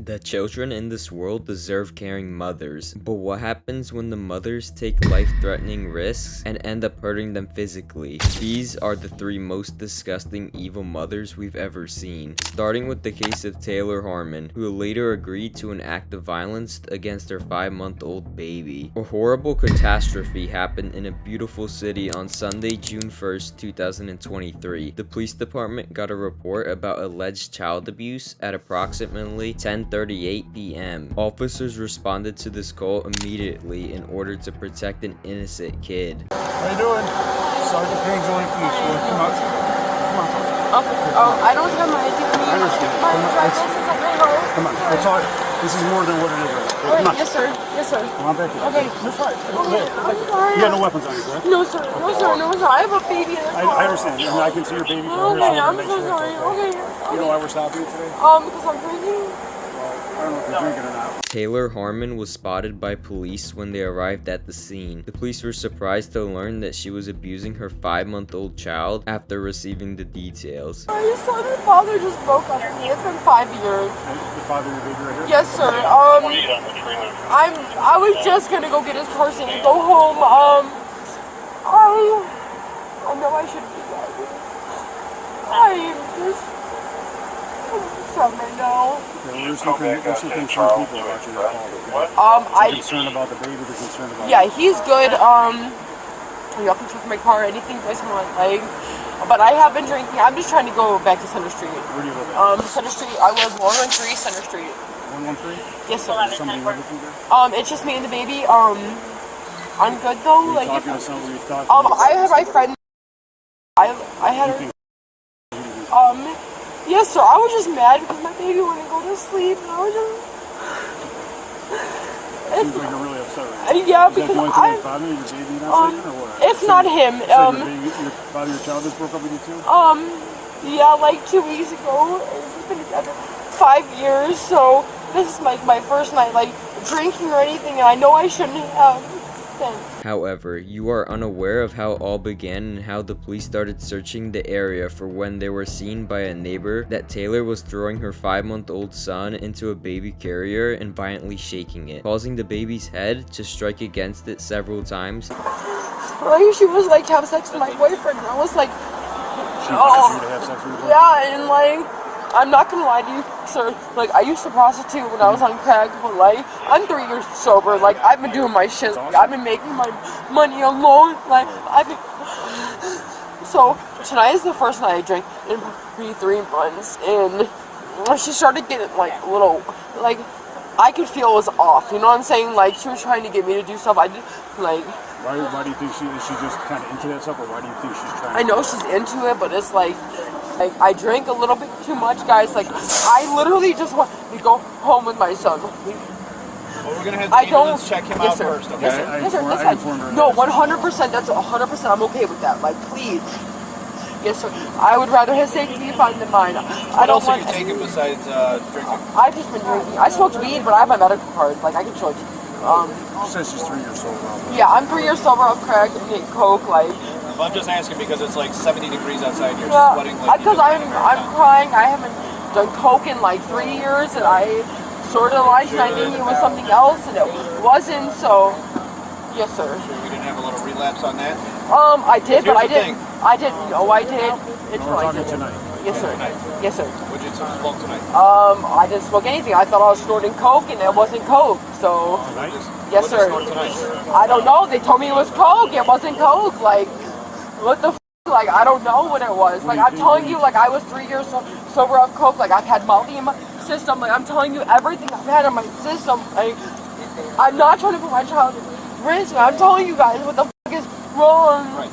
that children in this world deserve caring mothers. But what happens when the mothers take life-threatening risks and end up hurting them physically? These are the three most disgusting evil mothers we've ever seen. Starting with the case of Taylor Harmon, who later agreed to an act of violence against her 5-month-old baby. A horrible catastrophe happened in a beautiful city on Sunday, June 1st, 2023. The police department got a report about alleged child abuse at approximately 10:38 p.m. Officers responded to this call immediately in order to protect an innocent kid. How you doing? Sergeant Payne's only police. Come on. Come on. Okay. I don't have my ID with me. I understand. My driver's license at my house. Come on. It's all, this is more than what it is. Right? Come on. Yes, sir. Yes, sir. Come on back here. Okay. You're fine. Okay. I'm sorry. You got no weapons on you, correct? No, sir. No, sir. No, sir. I have a baby in the car. I understand. I mean, I can see your baby from here. Okay, I'm so sorry. Okay. You know why we're stopping you today? Because I'm drinking. I don't know if you're drinking or not. Taylor Harmon was spotted by police when they arrived at the scene. The police were surprised to learn that she was abusing her 5-month-old child after receiving the details. My son and father just broke up with me. It's been 5 years. The father of your baby right here? Yes, sir. I was just gonna go get his car seat and go home. I know I shouldn't be driving. I'm sad right now. Okay, we're still concerned people about you that called, okay? They're concerned about the baby, they're concerned about Yeah, he's good. Y'all can check my car, anything you guys want. Like, but I have been drinking. I'm just trying to go back to Center Street. Where do you live? Center Street. I live 113 Center Street. 113? Yes, sir. Does somebody live with you there? It's just me and the baby. I'm good though. Are you Like, talking to somebody you talked to? I have my friend. I had her. Yes, sir. I was just mad because my baby wouldn't go to sleep, and I was just. Seems like you're really upset right now. Yeah, Is that because the only thing your father, your baby not sleeping, or what? It's not him. So your baby, your father, your child just broke up with you too? Yeah, like 2 weeks ago. We've been together 5 years, so this is like my first night, like, drinking or anything, and I know I shouldn't have. However, you are unaware of how it all began and how the police started searching the area for when they were seen by a neighbor that Taylor was throwing her 5-month-old son into a baby carrier and violently shaking it, causing the baby's head to strike against it several times. Like, she was like, have sex with my boyfriend, and I was like, She wanted you to have sex with your boyfriend? yeah, and like, I'm not gonna lie to you, sir. Like, I used to prostitute when I was on crack, but like, I'm 3 years sober. Like, I've been doing my shit. Like, I've been making my money alone. Like, So tonight is the first night I drank in maybe 3 months, and she started getting like a little, like, I could feel it was off. You know what I'm saying? Like, she was trying to get me to do stuff I did, like. Why do you think is she just kind of into that stuff, or why do you think she's trying? I know she's into it, but it's like I drink a little bit too much, guys. Like, I literally just want to go home with my son. Well, we're gonna have to let's check him out first, okay? Yes, sir. Yes, sir. No, 100%. That's 100%. I'm okay with that. Like, please. Yes, sir. I would rather his safety fine than mine. What else are you taking besides drinking? I've just been drinking. I smoked weed, but I have my medical card. Like, I can show it to you. She says she's 3 years sober. Yeah, I'm 3 years sober off crack and getting coke. Like. Well, I'm just asking because it's like 70 degrees outside. You're yeah, just sweating like. Because I'm crying. I haven't done coke in like 3 years, and I sort of lied and I thinking it was something else, and it wasn't. So, yes, sir. Sure you didn't have a little relapse on that? I did, but I didn't. Thing. I didn't know I did. We're talking tonight. Yes, sir. Yes, sir. What'd you smoke tonight? I didn't smoke anything. I thought I was snorting coke, and it wasn't coke. So, yes, sir. I don't know. They told me it was coke. It wasn't coke. Like, what the f? Like, I don't know what it was. Like, I'm telling you, like, I was 3 years sober off coke. Like, I've had Molly in my system. Like, I'm telling you everything I've had in my system. Like, I'm not trying to put my child at risk. I'm telling you guys what the f is wrong. Right.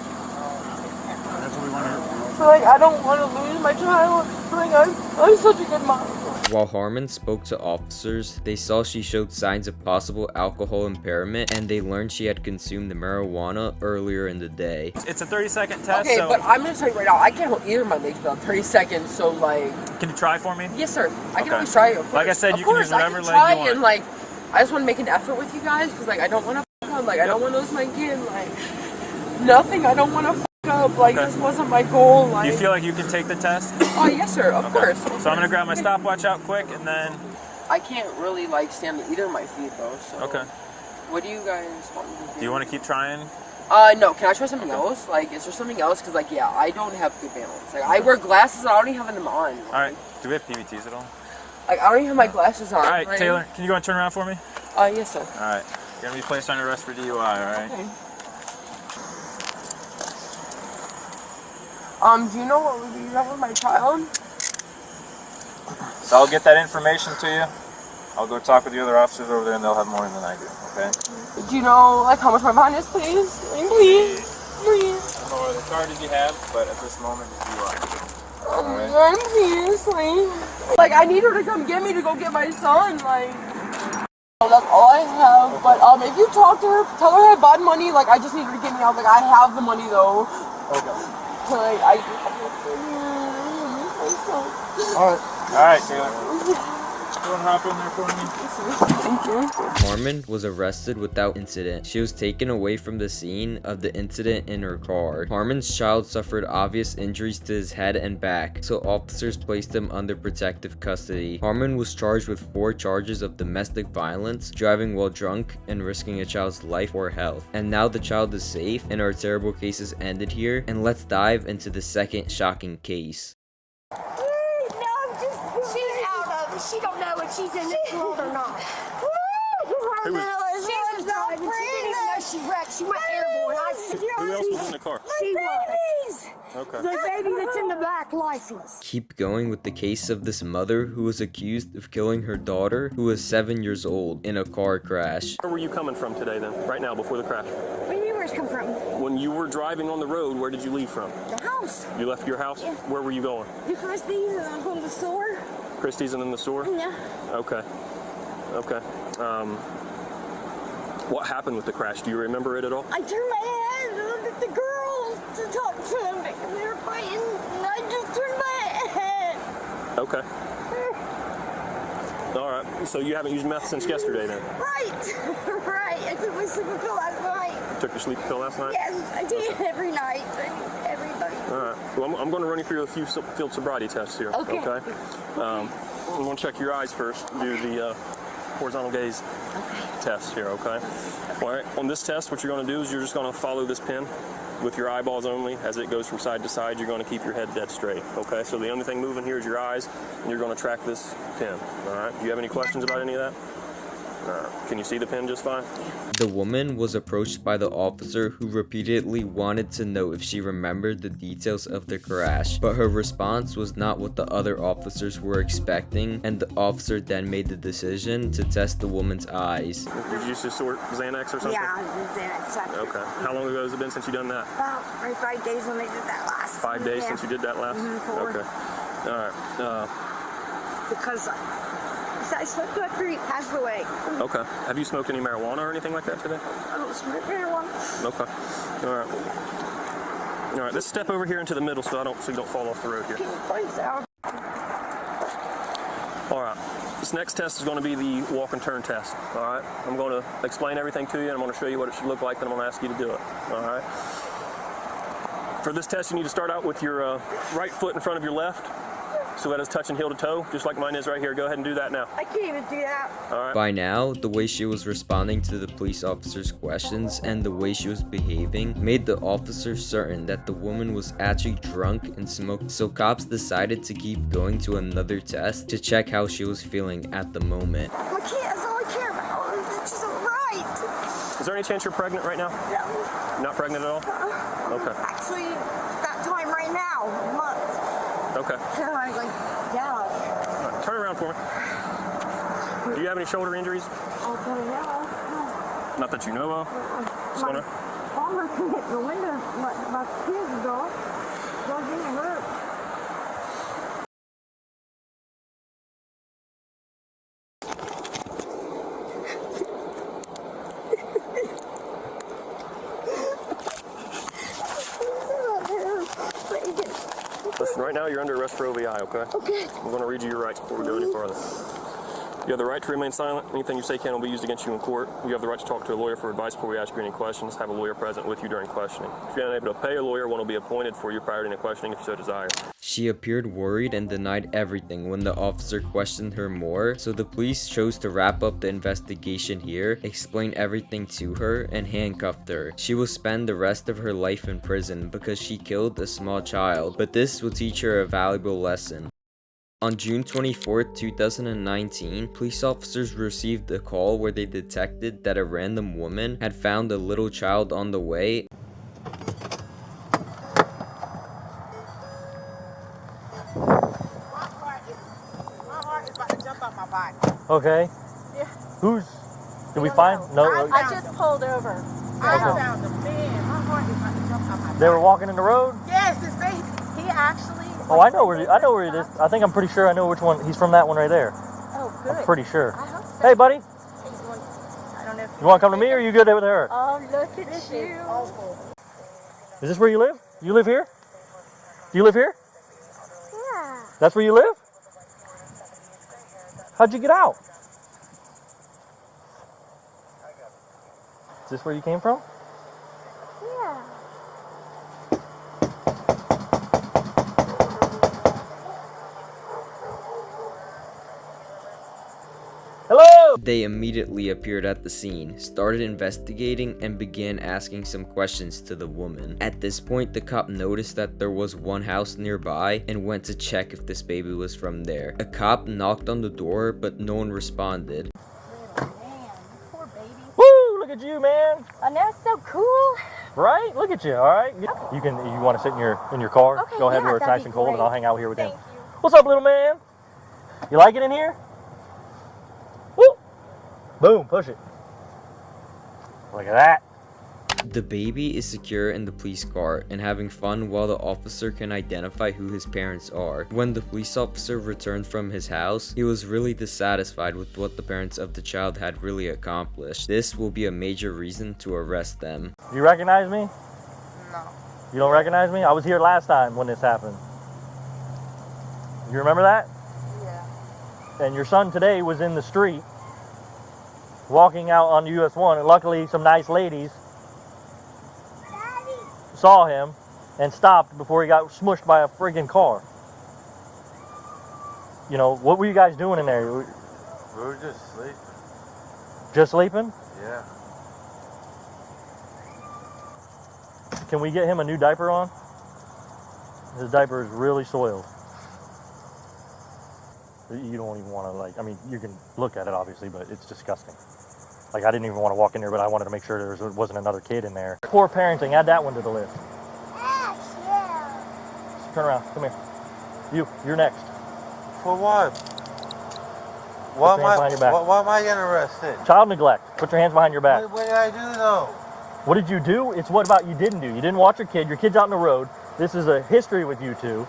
That's what we want to hear. So, like, I don't want to lose my child. Like, I'm such a good mom. While Harmon spoke to officers, they saw she showed signs of possible alcohol impairment, and they learned she had consumed the marijuana earlier in the day. It's a 30-second test. Okay, so but I'm gonna tell you right now, I can't hold either of my legs without 30 seconds. So, like, can you try for me? yes, sir. I can Okay. always try it. Of Like I course. said, Of you can course, use whatever I can leg try you want. And like, I just want to make an effort with you guys because, like, I don't want to up. Like, I don't want to lose my kid. Like, nothing. I don't want to up. Like, Okay. this wasn't my goal. Like, Do you feel like you can take the test? oh yes, sir. Of course. So I'm gonna grab my stopwatch out quick, and then I can't really like stand on either of my feet though. So. Okay. What do you guys want me to do? Do you want to keep trying? No. Can I try something else? Like, is there something else? Cause like, yeah, I don't have good balance. Like, I wear glasses and I don't even have them on. Like, All right. Do we have PBTs at all? Like, I don't even have my glasses on. All right, Taylor, can you go and turn around for me? Yes, sir. All right. You're gonna be placed under arrest for DUI. All right. Okay. Do you know what you have with my child? So I'll get that information to you. I'll go talk with the other officers over there, and they'll have more than I do. Okay. Do you know like how much my bond is, please? Please. Please. I don't know what the charges you have, but at this moment it's DUI. Please, please. Like, I need her to come get me to go get my son. Like, that's all I have. But if you talk to her, tell her I have bad money. Like, I just need her to get me out. Like, I have the money though. Okay. Like, All right, Taylor. You want to hop in there for me? Thank you. Harmon was arrested without incident. She was taken away from the scene of the incident in her car. Harmon's child suffered obvious injuries to his head and back, so officers placed him under protective custody. Harmon was charged with 4 charges of domestic violence, driving while drunk, and risking a child's life or health. And now the child is safe, and our terrible cases ended here, and let's dive into the second shocking case. She don't know if she's in this world or not. She was driving. She didn't even know she wrecked. She went airborne. Who else was in the car? She was. Okay. The baby that's in the back, lifeless. Keep going with the case of this mother who was accused of killing her daughter, who was 7 years old, in a car crash. Where were you coming from today then, right now, before the crash? Where do you come from? When you were driving on the road, where did you leave from? The house. You left your house? Yeah. Where were you going? The Christie's and I'm going to the store. Christie's and in the store? Yeah. Okay. Okay. What happened with the crash? Do you remember it at all? I turned my head and looked at the girls to talk to them because they were fighting, and I just turned my head. Okay. All right. So you haven't used meth since yesterday then? Right. Right. I took my sleeping pill last night. You took your sleeping pill last night? Yes, I take it every night. Everybody. All right. Well, I'm going to run you through a few field sobriety tests here. Okay. I'm going to check your eyes first. Do the horizontal gaze test here. Okay. All right. On this test, what you're going to do is you're just going to follow this pin with your eyeballs only. As it goes from side to side, you're going to keep your head dead straight. Okay. So the only thing moving here is your eyes, and you're going to track this pin. All right. Do you have any questions about any of that? Can you see the pin just fine? The woman was approached by the officer, who repeatedly wanted to know if she remembered the details of the crash, but her response was not what the other officers were expecting, and the officer then made the decision to test the woman's eyes. Did you use this sort Xanax or something? Yeah, exactly. Okay. How long ago has it been since you done that? About 5 days when they did that last. 5 days Yeah. since you did that last? 4. Okay. All right. Because I smoked after he passed away. Okay. Have you smoked any marijuana or anything like that today? I don't smoke marijuana. Okay. All right. All right. Let's step over here into the middle so you don't fall off the road here. Please, out. All right. This next test is going to be the walk and turn test. All right. I'm going to explain everything to you, and I'm going to show you what it should look like, and I'm going to ask you to do it. All right. For this test, you need to start out with your right foot in front of your left, so that is touching heel to toe, just like mine is right here. Go ahead and do that now. I can't even do that. All right. By now, the way she was responding to the police officer's questions and the way she was behaving made the officer certain that the woman was actually drunk and smoked, so cops decided to keep going to another test to check how she was feeling at the moment. My kid, that's all I care about. She's all right. Is there any chance you're pregnant right now? No. Not pregnant at all? Okay. Actually, that time right now, a month. Okay. So I was like, yeah. All right. Turn around for me. Do you have any shoulder injuries? I'll tell you now. Not that you know of? Just gonna... Palmer can hit the window. My kids go. Don't get hurt. Listen, right now you're under arrest for OVI, okay? Okay. I'm going to read you your rights before we go any further. You have the right to remain silent. Anything you say can will be used against you in court. You have the right to talk to a lawyer for advice before we ask you any questions. Have a lawyer present with you during questioning. If you're unable to pay a lawyer, one will be appointed for you prior to any questioning if you so desire. She appeared worried and denied everything when the officer questioned her more, so the police chose to wrap up the investigation here, explain everything to her, and handcuffed her. She will spend the rest of her life in prison because she killed a small child, but this will teach her a valuable lesson. On June 24, 2019, police officers received a call where they detected that a random woman had found a little child on the way. Okay. Yeah. Who's? Did we find? No. I just pulled over. I found a man. My heart is about to jump out my body. They were walking in the road. Yes, this baby. He actually. Oh, I know where it is. I think I'm pretty sure I know which one. He's from that one right there. Oh, good. I'm pretty sure. I hope so. Hey, buddy. I don't know if You want to come to me or are you good with her? Oh, look at you. Is this where you live? You live here? Do you live here? Yeah. That's where you live? How'd you get out? Is this where you came from? Yeah. Hello! They immediately appeared at the scene, started investigating, and began asking some questions to the woman. At this point, the cop noticed that there was one house nearby and went to check if this baby was from there. A cop knocked on the door, but no one responded. Man, poor baby. Woo! Look at you, man! I know, it's so cool. Right? Look at you, alright? You want to sit in your car? Okay, Go ahead yeah, where it's that'd nice be and cold and great. I'll hang out here with Thank him. you. What's up, little man? You like it in here? Woo! Boom, push it. Look at that. The baby is secure in the police car and having fun while the officer can identify who his parents are. When the police officer returned from his house, he was really dissatisfied with what the parents of the child had really accomplished. This will be a major reason to arrest them. Do you recognize me? No. You don't recognize me? I was here last time when this happened. You remember that? Yeah. And your son today was in the street walking out on US 1, and luckily some nice ladies saw him and stopped before he got smushed by a friggin' car. You know, what were you guys doing in there? We were just sleeping. Just sleeping? Yeah. Can we get him a new diaper on? His diaper is really soiled. You don't even want to, like, I mean, you can look at it obviously, but it's disgusting. Like, I didn't even want to walk in there, but I wanted to make sure there wasn't another kid in there. Poor parenting, add that one to the list. Turn around, come here. You're next. For what? Why Why am I getting arrested? Child neglect. Put your hands behind your back. What did I do though? What did you do? It's what about you didn't do. You didn't watch your kid. Your kid's out on the road. This is a history with you two.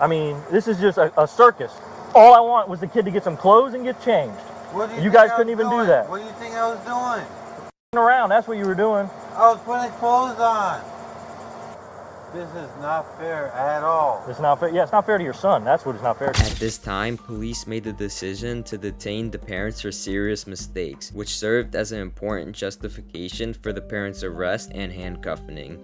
I mean, this is just a circus. All I want was the kid to get some clothes and get changed. What do You think guys I couldn't was even do doing? that. What do you think I was doing? Around, that's what you were doing. I was putting clothes on. This is not fair at all. It's not fair. Yeah, it's not fair to your son. That's what it's not fair to. At this time, police made the decision to detain the parents for serious mistakes, which served as an important justification for the parents' arrest and handcuffing.